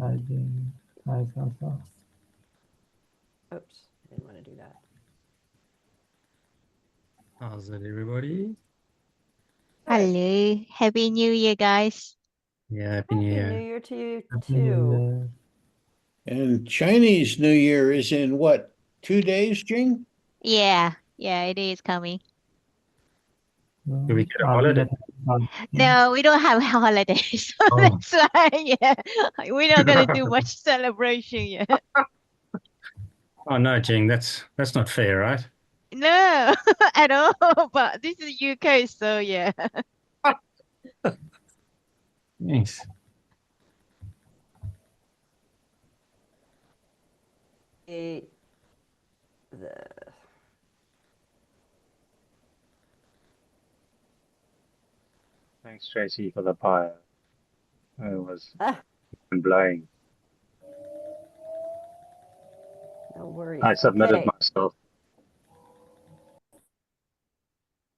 Hi, Jing. Hi, Sasa. Oops, I didn't want to do that. How's it, everybody? Hello. Happy New Year, guys. Yeah, Happy New Happy Year. New Year to you Happy New too. Year. And Chinese New Year is in what, 2 days, Jing? Yeah, it is coming. Do we get a Are we holiday? getting started? No, we don't have holidays, so Oh. that's why, yeah, we're not gonna do much celebration yet. Oh no, Jing, that's not fair, right? No, at all. But this is UK, so yeah. Yes. The Thanks, Tracy, for the bio. It was Ah, blowing. no worries. I submitted Okay, myself.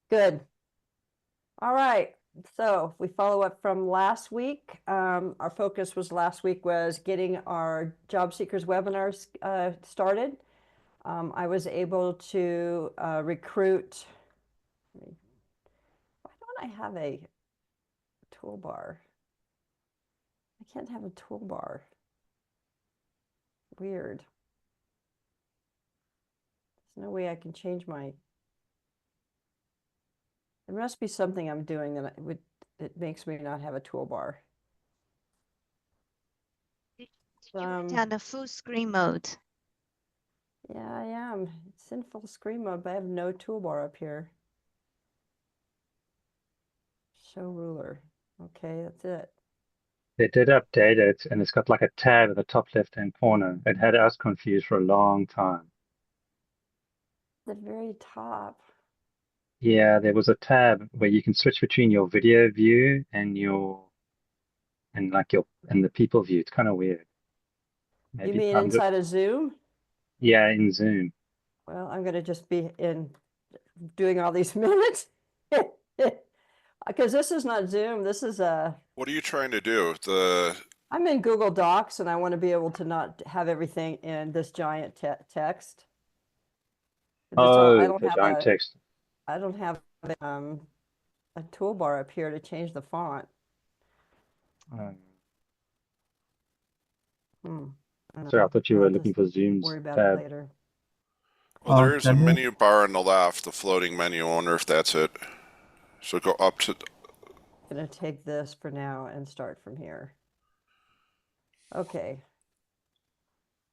good. All right. So we follow up from last week. Our focus was last week was getting our job seekers webinars started. I was able to recruit. Why don't I have a toolbar? I can't have a toolbar. Weird. There's no way I can change my. There must be something I'm doing that it makes me not have a toolbar. Did you put on the full screen mode? Yeah, I am. It's in full screen mode, but I have no toolbar up here. Show ruler. Okay, that's it. They did update it, and it's got like a tab at the top left-hand corner. It had us confused for a long time. The very top. Yeah, there was a tab where you can switch between your video view and the people view. It's kind of weird. You mean inside of Zoom? Yeah, in Zoom. Well, I'm going to just be in doing all these minutes. Because this is not Zoom. This is a. What are you trying to do? I'm in Google Docs, and I want to be able to not have everything in this giant text. Oh, the giant text. I don't have a toolbar up here to change the font. Sorry, I thought you were I'll looking just for Zoom's worry about tab. it later. Well, there is a can you- menu bar on the left, the floating menu. I wonder if that's it. So go up to. I'm going to take this for now and start from here. Okay.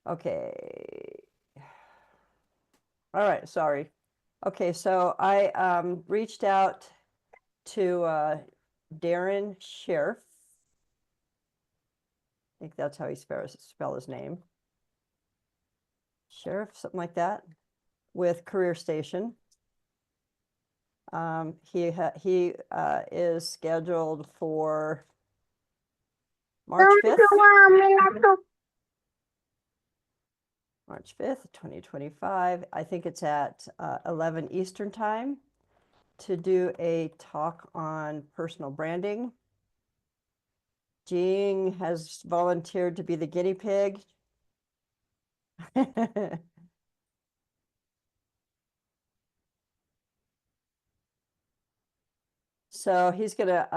Okay. All right, sorry. Okay, so I reached out to Darren Sheriff. I think that's how he spell his name. Sheriff, something like that, with Career Station. He is scheduled for March 5th. March 5th, 2025. I think it's at 11 Eastern time to do a talk on personal branding. Jing has volunteered to be the guinea pig. So he's gonna.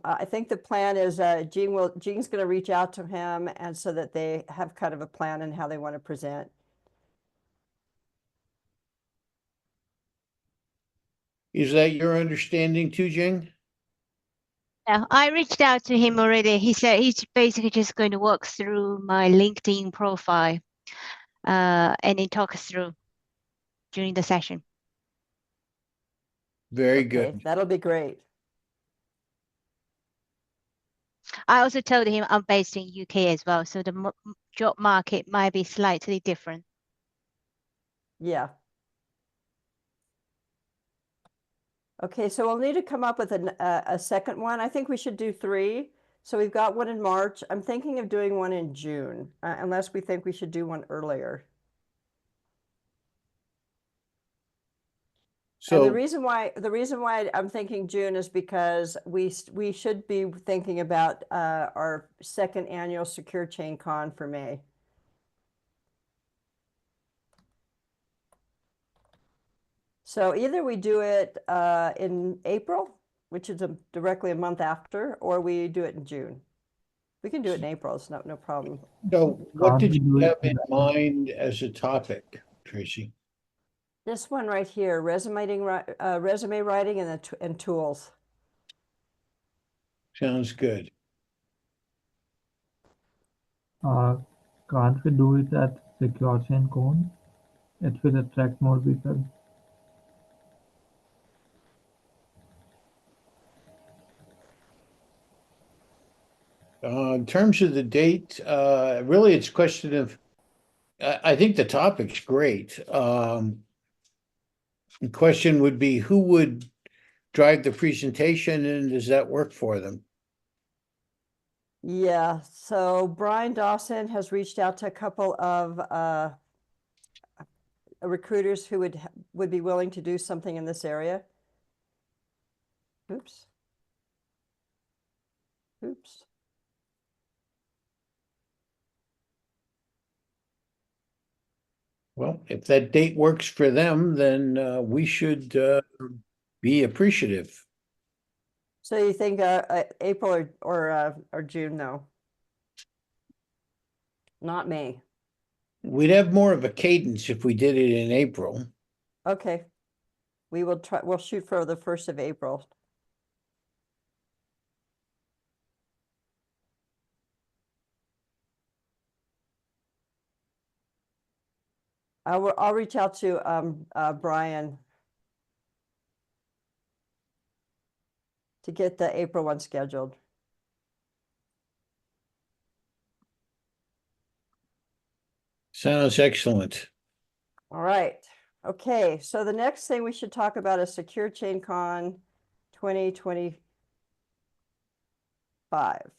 I think the plan is Jing's gonna reach out to him, and so that they have kind of a plan and how they want to present. Is that your understanding too, Jing? Yeah, I reached out to him already. He said he's basically just going to walk through my LinkedIn profile, and then talk us through during the session. Very Okay, good. that'll be great. I also told him I'm based in UK as well, so the job market might be slightly different. Yeah. Okay, so we'll need to come up with a second one. I think we should do 3. So we've got one in March. I'm thinking of doing one in June, unless we think we should do one earlier. And the So, reason why I'm thinking June is because we should be thinking about our second annual SecureChainCon for May. So either we do it in April, which is directly a month after, or we do it in June. We can do it in April. It's no problem. so what Can't did we you do it have in in- mind as a topic, Tracy? This one right here, resume writing and tools. Sounds good. Can't we do it at SecureChainCon? It will attract more people. In terms of the date, really it's a question of, I think the topic's great. The question would be who would drive the presentation and does that work for them? Yeah, so Brian Dawson has reached out to a couple of recruiters who would be willing to do something in this area. Oops. Oops. Well, if that date works for them, then we should be appreciative. So you think April or June? No, not May. We'd have more of a cadence if we did it in April. Okay, we will try. We'll shoot for the 1st of April. I'll reach out to Brian to get the April one scheduled. Sounds excellent. All right. Okay. So the next thing we should talk about is SecureChainCon 2025.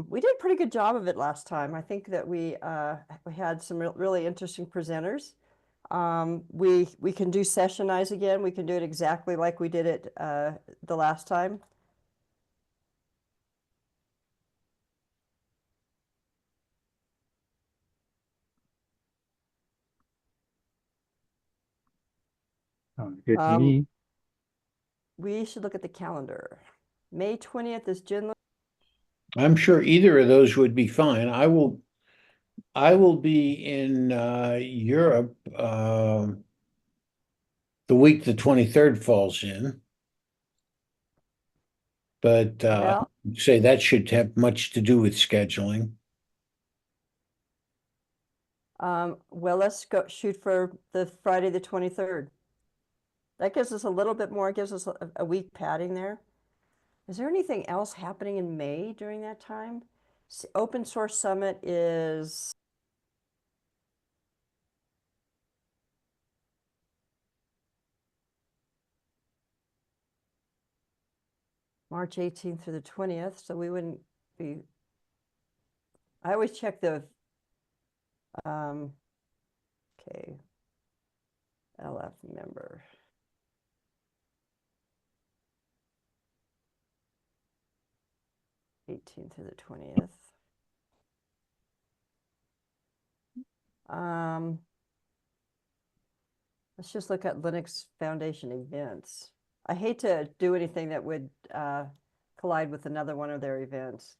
We did a pretty good job of it last time. I think that we had some really interesting presenters. We can do sessionize again. We can do it exactly like we did it the last time. Sounds good to me. We should look at the calendar. May 20th is Jin. I'm sure either of those would be fine. I will be in Europe the week the 23rd falls in. But Well, say that should have much to do with scheduling. well, let's go shoot for the Friday the 23rd. That gives us a little bit more, gives us a week padding there. Is there anything else happening in May during that time? Open Source Summit is March 18th through the 20th, so we wouldn't be. I always check the okay, LF member. '18th through the 20th. Let's just look at Linux Foundation events. I hate to do anything that would collide with another one of their events.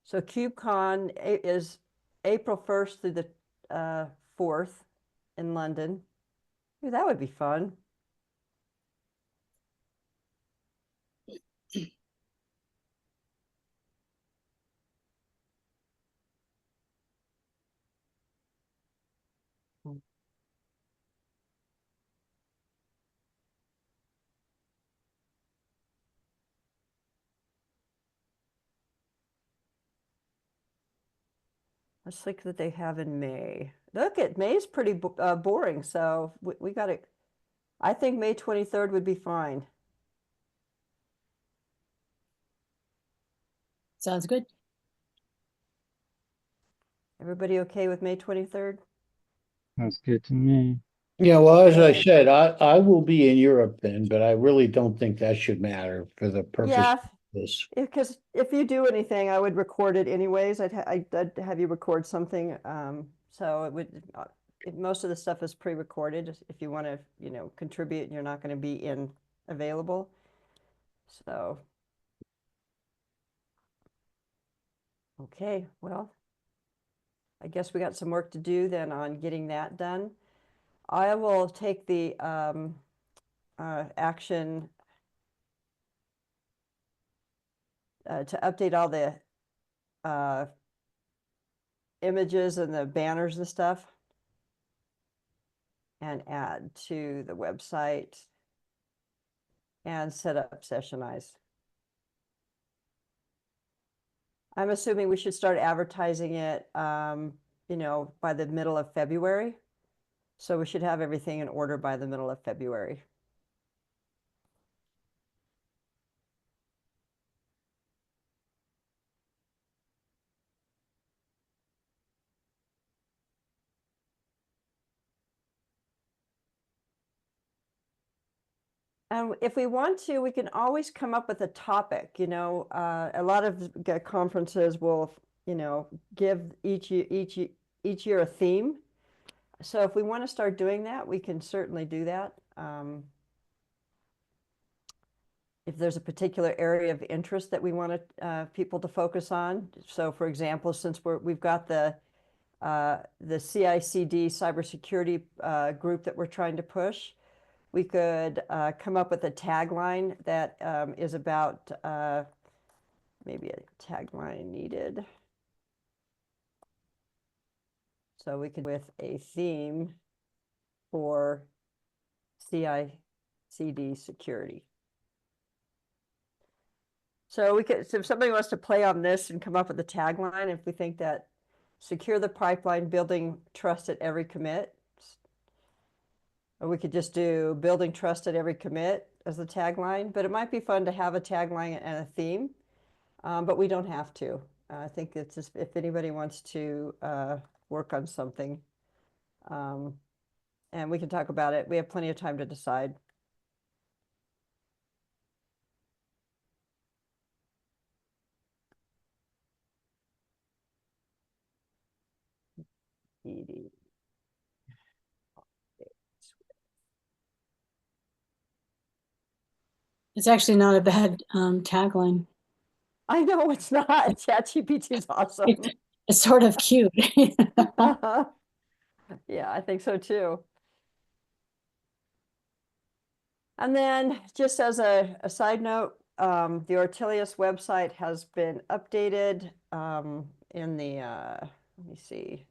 So KubeCon is April 1st through the 4th in London. Ooh, that would be fun. Let's look that they have in May. Look, at May is pretty boring, so we got it. I think May 23rd would be fine. Sounds good. Everybody okay with May 23rd? Sounds good to me. Yeah, well, as I Okay. said, I will be in Europe then, but I really don't think that should matter for the purpose Yeah, of this. because if you do anything, I would record it anyways. I'd have you record something. So it would, most of the stuff is pre-recorded if you want to, contribute and you're not going to be available. So, okay, well, I guess we got some work to do then on getting that done. I will take the action to update all the images and the banners and stuff and add to the website and set up Sessionize. I'm assuming we should start advertising it, by the middle of February. So we should have everything in order by the middle of February. And if we want to, we can always come up with a topic. A lot of conferences will, give each year a theme. So if we want to start doing that, we can certainly do that. If there's a particular area of interest that we want people to focus on. So for example, since we've got the CICD cybersecurity group that we're trying to push, we could come up with a tagline that is about, maybe a tagline needed. So we could with a theme for CICD security. So if somebody wants to play on this and come up with a tagline, if we think that secure the pipeline, building trust at every commit, or we could just do building trust at every commit as the tagline, but it might be fun to have a tagline and a theme, but we don't have to. I think it's just, if anybody wants to work on something, and we can talk about it. We have plenty of time to decide. ED. It's actually not a bad tagline. I know it's not. ChatGPT is awesome. It's sort of cute. Yeah, I think so too. And then just as a side note, the Ortelius website has been updated in the, let me see,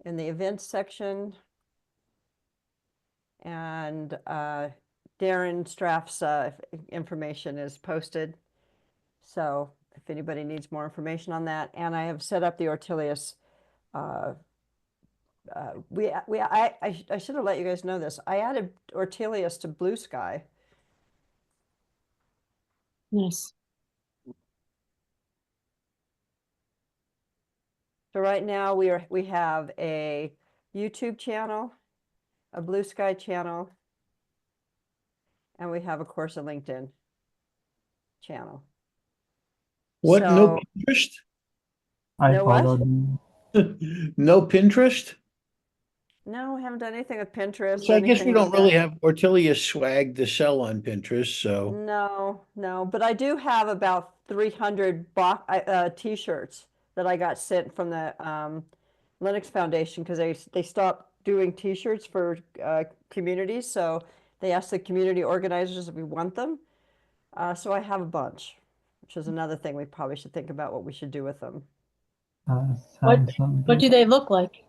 in the events section. And Darren Straff's information is posted. So if anybody needs more information on that, and I have set up the Ortelius. I should have let you guys know this. I added Ortelius to Blue Sky. Nice. So right now we have a YouTube channel, a Blue Sky channel, and we have, of course, a LinkedIn channel. What, no So- Pinterest? I know what? followed you. No Pinterest? No, we haven't done anything with Pinterest. So or I guess anything we don't like really that. have Ortelius swag to sell on Pinterest, so. No, but I do have about 300 t-shirts that I got sent from the Linux Foundation because they stopped doing t-shirts for communities. So they asked the community organizers if we want them. So I have a bunch, which is another thing we probably should think about what we should do with them. What do they look like?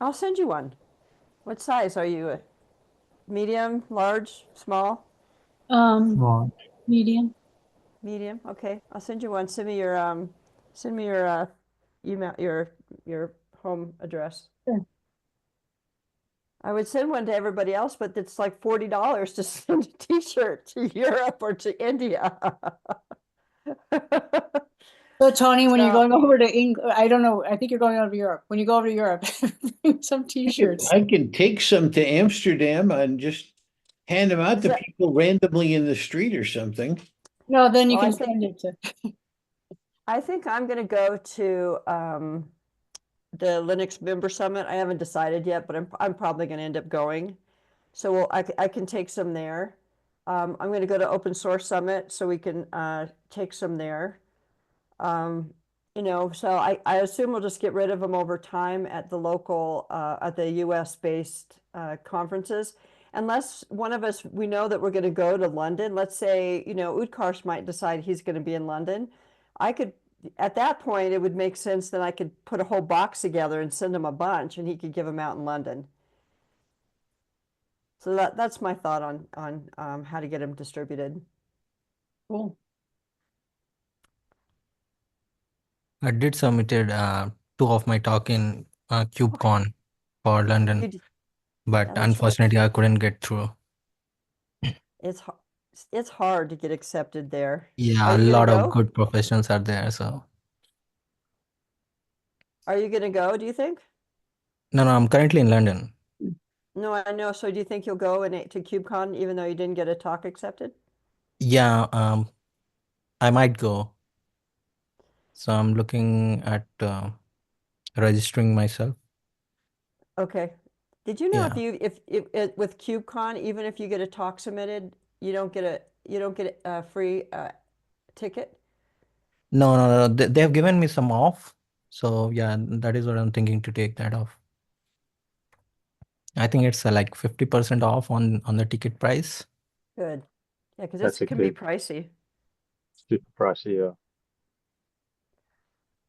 I'll send you one. What size are you? Medium, large, small? Small. Medium. Medium. Okay, I'll send you one. Send me your email, your home address. Sure. I would send one to everybody else, but it's like $40 to send a t-shirt to Europe or to India. So Tony, when you're So- going over to England, I don't know, I think you're going over to Europe. When you go over to Europe, bring some t-shirts. I can take some to Amsterdam and just hand them out Is to that- people randomly in the street or something. No, then you Well, I can think- send it to. I think I'm going to go to the Linux Member Summit. I haven't decided yet, but I'm probably going to end up going. So I can take some there. I'm going to go to Open Source Summit, so we can take some there. So I assume we'll just get rid of them over time at the local, at the US-based conferences. Unless one of us, we know that we're going to go to London. Let's say, Utkarsh might decide he's going to be in London. At that point, it would make sense that I could put a whole box together and send him a bunch, and he could give them out in London. So that's my thought on how to get them distributed. Cool. I did submitted 2 of my talk in KubeCon for London, You- but Yeah, that's right. unfortunately I couldn't get through. It's hard to get accepted there. Yeah, Are a you gonna lot of go? good professionals are there. So Are you going to go, do you think? no, I'm currently in London. No, I know. So do you think you'll go to KubeCon even though you didn't get a talk accepted? Yeah, I might go. So I'm looking at registering myself. Okay. Did you know Yeah. if with KubeCon, even if you get a talk submitted, you don't get a free ticket? No. They have given me some off. So yeah, that is what I'm thinking to take that off. I think it's like 50% off on the ticket price. Good. Yeah, because That's it a can be good- pricey. Super pricey, yeah.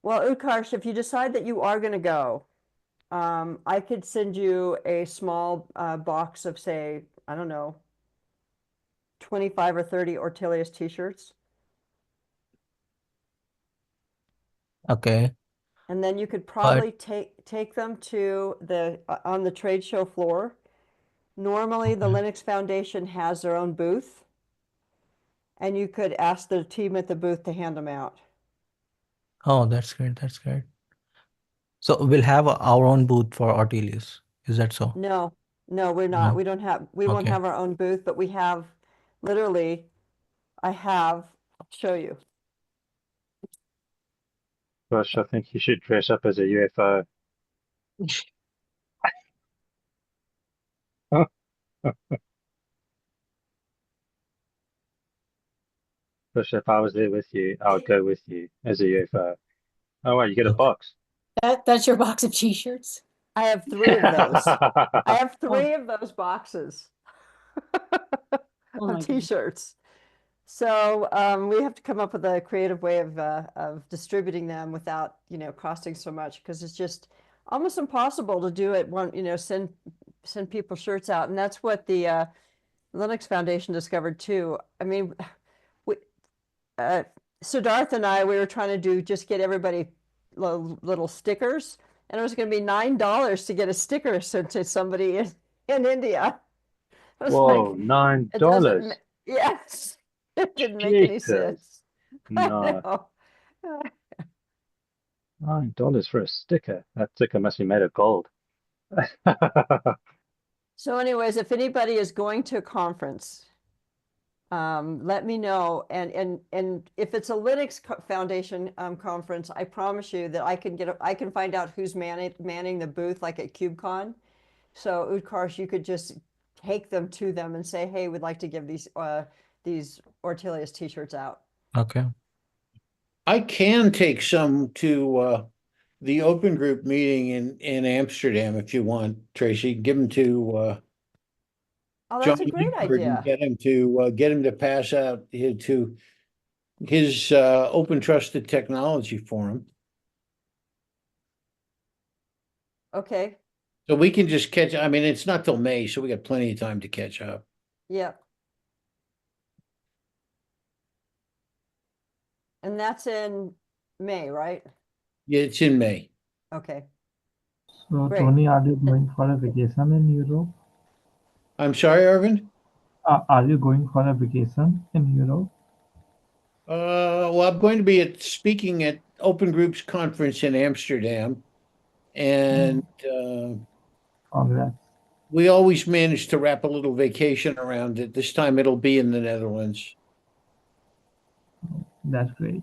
Well, Utkarsh, if you decide that you are going to go, I could send you a small box of, say, I don't know, 25 or 30 Ortelius t-shirts. Okay. And then you could probably take them to on the trade show floor. Normally, the Okay. Linux Foundation has their own booth, and you could ask the team at the booth to hand them out. Oh, that's great. That's great. So we'll have our own booth for Ortelius. Is that so? No, we're not. No. We don't have. We won't Okay. have our own booth, but we have. Literally, I'll show you. Gosh, I think you should dress up as a UFO. Gosh, if I was there with you, I would go with you as a UFO. Oh, wow, you get a Okay. box. That's your box of t-shirts? I have 3 of those. I I have 3 of those boxes Oh my of goodness. t-shirts. So we have to come up with a creative way of distributing them without, costing so much, because it's just almost impossible to do it send people shirts out. And that's what the Linux Foundation discovered too. I mean, Siddharth and I, we were trying to just get everybody little stickers, and it was going to be $9 to get a sticker sent to somebody in India. I was Whoa, like, it doesn't $9. yes, it didn't make any Jesus. sense. I No, know. $9 for a sticker. That sticker must be made of gold. So anyways, if anybody is going to a conference, let me know. And if it's a Linux Foundation conference, I promise you that I can find out who's manning the booth, like at KubeCon. So Utkarsh, you could just take them to them and say, hey, we'd like to give these Ortelius t-shirts out. Okay. I can take some to the open group meeting in Amsterdam if you want, Tracy. Give them to Oh, John that's a great Hewford and idea. get him to pass out to his open trusted technology forum. Okay. So we can just catch. I mean, it's not till May, so we got plenty of time to catch up. Yep. And that's in May, right? Yeah, it's in May. Okay. So, Great. Tony, are you going for a vacation in Europe? I'm sorry, Arvind. Are you going for a vacation in Europe? Well, I'm going to be speaking at Open Groups Conference in Amsterdam, and Congrats. we always manage to wrap a little vacation around it. This time it'll be in the Netherlands. That's great.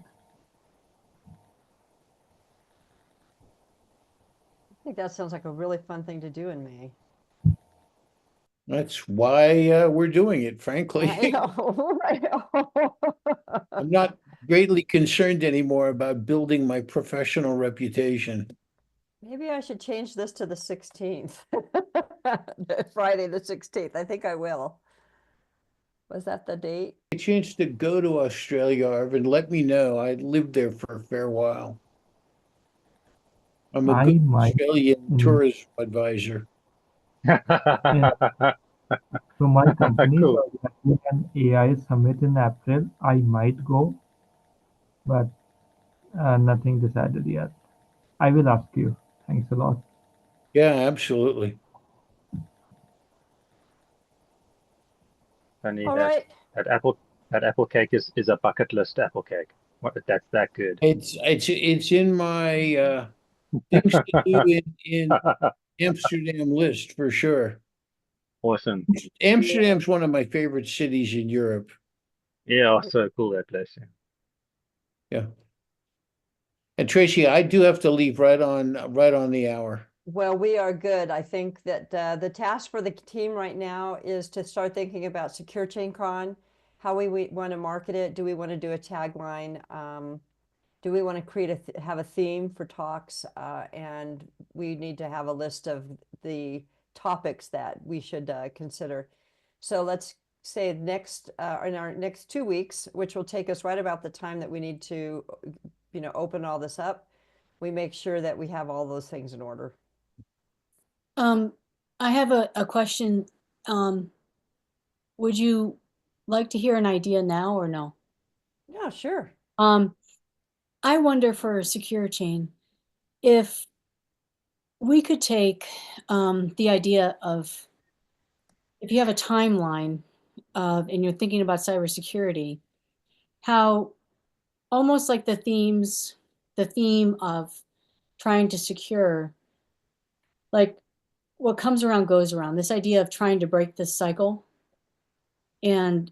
I think that sounds like a really fun thing to do in May. That's why we're doing it, I frankly. know, right? I'm not greatly concerned anymore about building my professional reputation. Maybe I should change this to the 16th. Friday the 16th. I think I will. Was that the date? A chance to go to Australia, Arvin, let me know. I lived there for a fair while. I'm a I good might, Australian tourism advisor. so my company Cool. was having an AI summit in April. I might go, but nothing decided yet. I will ask you. Thanks a lot. Yeah, absolutely. Funny All that right. that apple cake is a bucket list apple cake. That's that good. It's in my things to do in Amsterdam list for sure. Awesome. Amsterdam's one of my favorite cities in Europe. Yeah, so cool that place. Yeah. And Tracy, I do have to leave right on the hour. Well, we are good. I think that the task for the team right now is to start thinking about SecureChainCon, how we want to market it. Do we want to do a tagline? Do we want to create have a theme for talks? And we need to have a list of the topics that we should consider. So let's say next in our next 2 weeks, which will take us right about the time that we need to, open all this up. We make sure that we have all those things in order. I have a question. Would you like to hear an idea now or no? Yeah, sure. I wonder for Secure Chain, if we could take the idea of, if you have a timeline of, and you're thinking about cybersecurity, how almost like the theme of trying to secure, like what comes around goes around, this idea of trying to break this cycle, and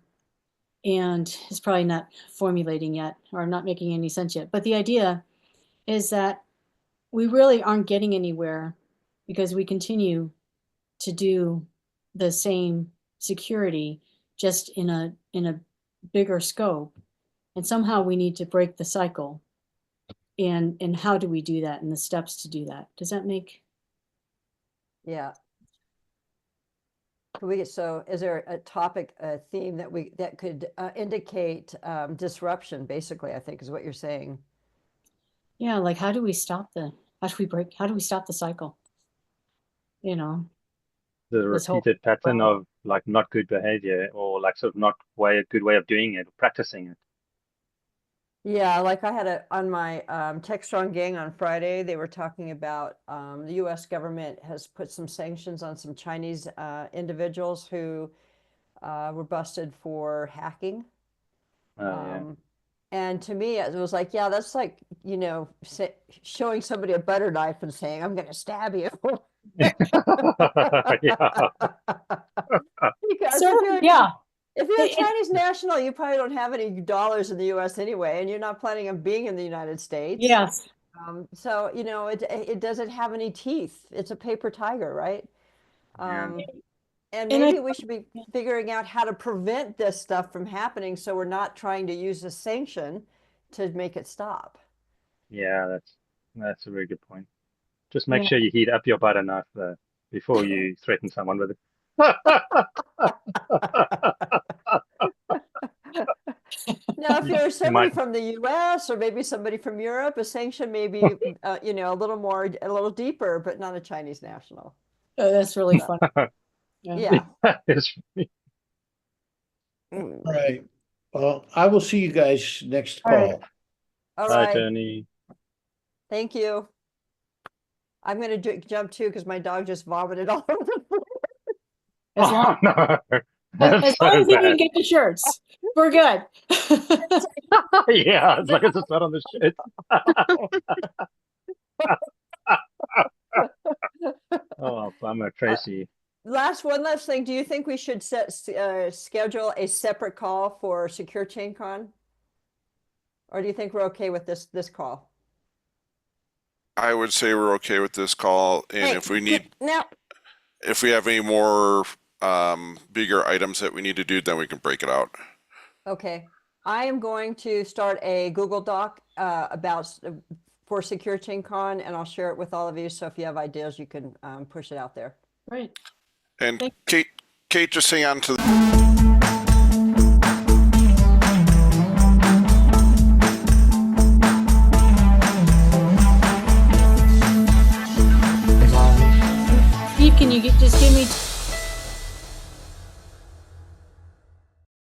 it's probably not formulating yet or not making any sense yet. But the idea is that we really aren't getting anywhere because we continue to do the same security just in a bigger scope. And somehow we need to break the cycle. And how do we do that and the steps to do that? Does that make? Yeah. So is there a topic, a theme that could indicate disruption, basically, I think is what you're saying. Yeah, like how do we stop how do we stop the cycle? The This whole- repeated pattern of like not good behavior, or like sort of not a good way of doing it, practicing it. Yeah, like I had on my Tech Strong Gang on Friday, they were talking about the US government has put some sanctions on some Chinese individuals who were busted for hacking. Yeah. And to me, it was like, yeah, that's like, showing somebody a butter knife and saying, I'm going to stab you. Yeah. Because yeah. if you're a Chinese national, you probably don't have any dollars in the US anyway, and you're not planning on being in the United States. Yes. So, it doesn't have any teeth. It's a paper tiger, right? And maybe we should be figuring out how to prevent this stuff from happening, so we're not trying to use a sanction to make it stop. Yeah, that's a very good point. Just make sure you heat up your butter knife before you threaten someone with it. Now, if you're somebody from the US or maybe somebody from Europe, a sanction may be, a little deeper, but not a Chinese national. Oh, that's really fun. Yeah. All right. Well, I will see you guys next call. All Bye, right. Tony. Thank you. I'm going to jump too because my dog just vomited all over the floor. As long, No. as long as he didn't get the shirts, we're good. Yeah, as long as it's not on the shirt. Oh, bummer, Tracy. One last thing. Do you think we should schedule a separate call for SecureChainCon? Or do you think we're okay with this call? I would say we're okay with this call, and Hey, if we need, now, if we have any more bigger items that we need to do, then we can break it out. okay. I am going to start a Google Doc for SecureChainCon, and I'll share it with all of you. So if you have ideas, you can push it out there. Right. And Kate, just hang on to the Steve, can you just give me